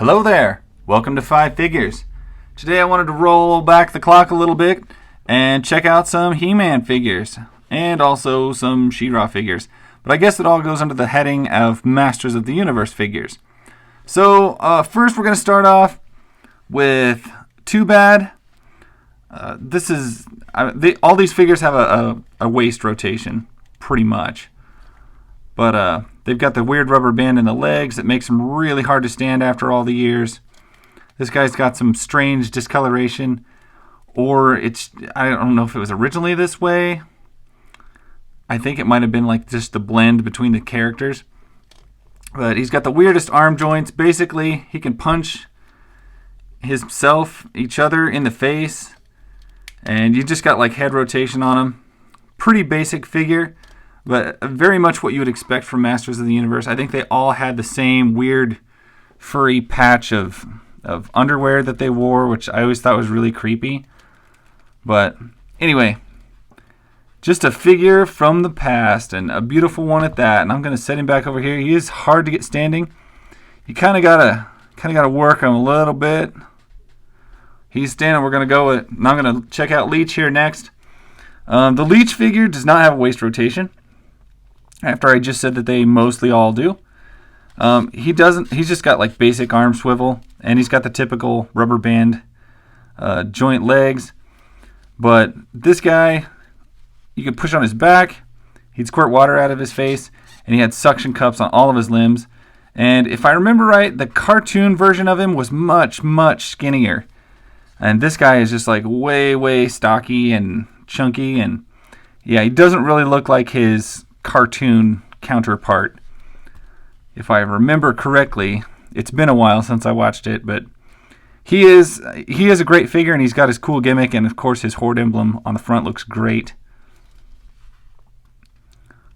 Hello there! Welcome to 5 Figures. Today I wanted to roll back the clock a little bit and check out some He-Man figures and also some She-Ra figures. But I guess it all goes under the heading of Masters of the Universe figures. So first we're going to start off with Too Bad. All these figures have a waist rotation, pretty much. But they've got the weird rubber band in the legs that makes them really hard to stand after all the years. This guy's got some strange discoloration, or I don't know if it was originally this way. I think it might have been like just the blend between the characters. But he's got the weirdest arm joints. Basically, he can punch each other in the face. And you just got like head rotation on him. Pretty basic figure, but very much what you would expect from Masters of the Universe. I think they all had the same weird furry patch of underwear that they wore, which I always thought was really creepy. But anyway, just a figure from the past, and a beautiful one at that. And I'm going to set him back over here. He is hard to get standing. You kind of gotta work him a little bit. He's standing. We're going to go with. And I'm going to check out Leech here next. The Leech figure does not have a waist rotation. After I just said that they mostly all do. He doesn't. He's just got like basic arm swivel, and he's got the typical rubber band joint legs. But this guy, you could push on his back, he'd squirt water out of his face, and he had suction cups on all of his limbs. And if I remember right, the cartoon version of him was much, much skinnier. And this guy is just like way, way stocky and chunky, and yeah, he doesn't really look like his cartoon counterpart. If I remember correctly, it's been a while since I watched it, but he is a great figure, and he's got his cool gimmick, and of course his Horde emblem on the front looks great.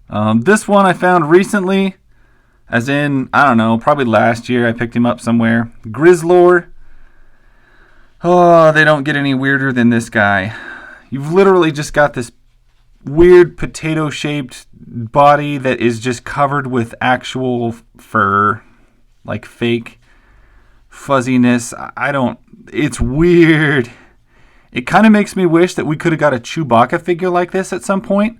This one I found recently, as in, I don't know, probably last year. I picked him up somewhere. Grizzlor. Oh, they don't get any weirder than this guy. You've literally just got this weird potato-shaped body that is just covered with actual fur, like fake fuzziness. It's weird. It kind of makes me wish that we could have got a Chewbacca figure like this at some point,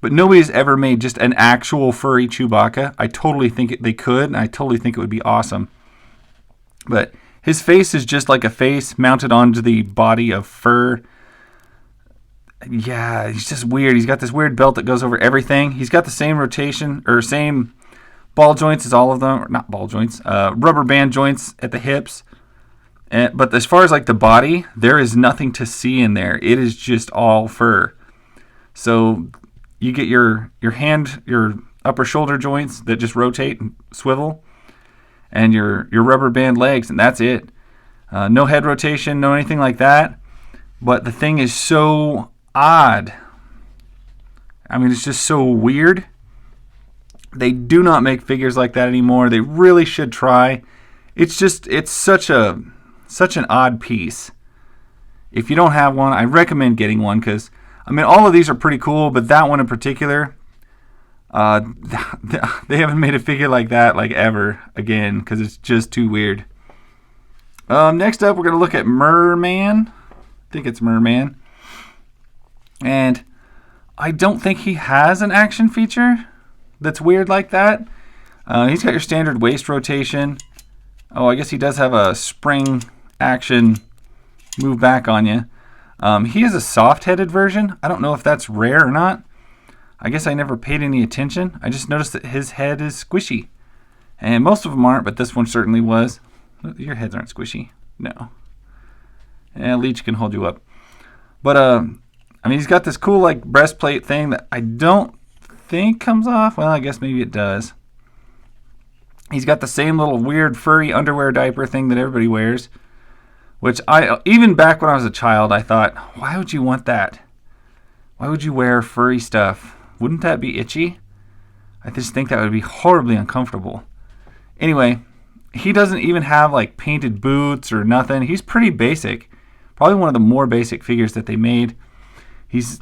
but nobody's ever made just an actual furry Chewbacca. I totally think they could, and I totally think it would be awesome. But his face is just like a face mounted onto the body of fur. Yeah, he's just weird. He's got this weird belt that goes over everything. He's got the same rotation, or same ball joints as all of them. Or not ball joints, rubber band joints at the hips. But as far as like the body, there is nothing to see in there. It is just all fur. So you get your upper shoulder joints that just rotate and swivel, and your rubber band legs, and that's it. No head rotation, no anything like that. But the thing is so odd. I mean, it's just so weird. They do not make figures like that anymore. They really should try. It's such an odd piece. If you don't have one, I recommend getting one, because I mean, all of these are pretty cool, but that one in particular, they haven't made a figure like that like ever again, because it's just too weird. Next up, we're going to look at Merman. I think it's Merman. And I don't think he has an action feature that's weird like that. He's got your standard waist rotation. Oh, I guess he does have a spring action move back on you. He is a soft-headed version. I don't know if that's rare or not. I guess I never paid any attention. I just noticed that his head is squishy. And most of them aren't, but this one certainly was. Your heads aren't squishy. No. And Leech can hold you up. But, I mean, he's got this cool, like, breastplate thing that I don't think comes off. Well, I guess maybe it does. He's got the same little weird furry underwear diaper thing that everybody wears. Which even back when I was a child, I thought, why would you want that? Why would you wear furry stuff? Wouldn't that be itchy? I just think that would be horribly uncomfortable. Anyway, he doesn't even have like painted boots or nothing. He's pretty basic. Probably one of the more basic figures that they made. He's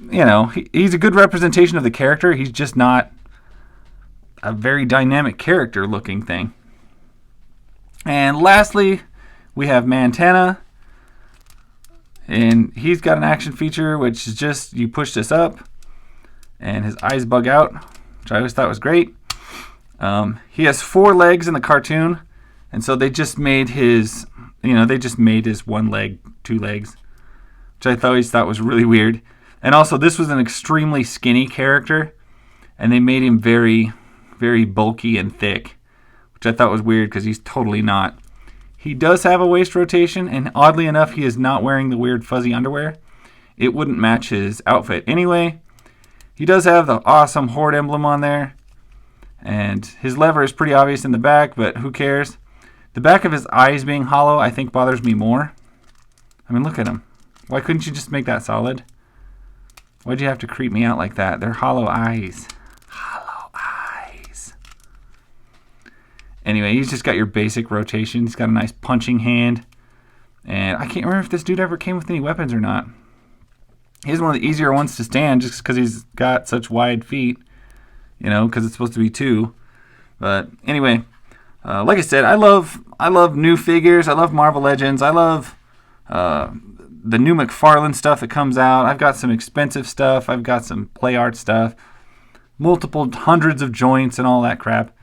a good representation of the character. He's just not a very dynamic character looking thing. And lastly, we have Montana. And he's got an action feature, which is just you push this up and his eyes bug out, which I always thought was great. He has 4 legs in the cartoon, and so they just made his, one leg, 2 legs, which I always thought was really weird. And also, this was an extremely skinny character, and they made him very, very bulky and thick, which I thought was weird because he's totally not. He does have a waist rotation, and oddly enough, he is not wearing the weird fuzzy underwear. It wouldn't match his outfit anyway. He does have the awesome Horde emblem on there, and his lever is pretty obvious in the back, but who cares? The back of his eyes being hollow, I think, bothers me more. I mean, look at him. Why couldn't you just make that solid? Why'd you have to creep me out like that? They're hollow eyes. Hollow eyes. Anyway, he's just got your basic rotation. He's got a nice punching hand. And I can't remember if this dude ever came with any weapons or not. He's one of the easier ones to stand just because he's got such wide feet. Because it's supposed to be 2. But anyway, like I said, I love new figures. I love Marvel Legends. I love the new McFarlane stuff that comes out. I've got some expensive stuff. I've got some play art stuff. Multiple hundreds of joints and all that crap.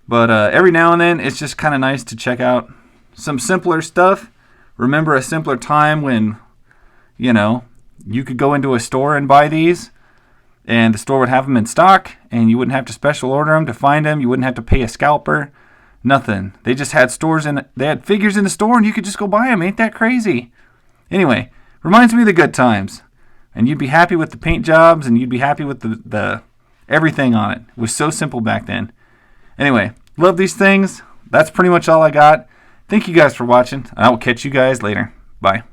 But every now and then, it's just kind of nice to check out some simpler stuff. Remember a simpler time when, you could go into a store and buy these, and the store would have them in stock, and you wouldn't have to special order them to find them. You wouldn't have to pay a scalper. Nothing. They just had they had figures in the store, and you could just go buy them. Ain't that crazy? Anyway, reminds me of the good times. And you'd be happy with the paint jobs, and you'd be happy with the everything on it. It was so simple back then. Anyway, love these things. That's pretty much all I got. Thank you guys for watching. I will catch you guys later. Bye.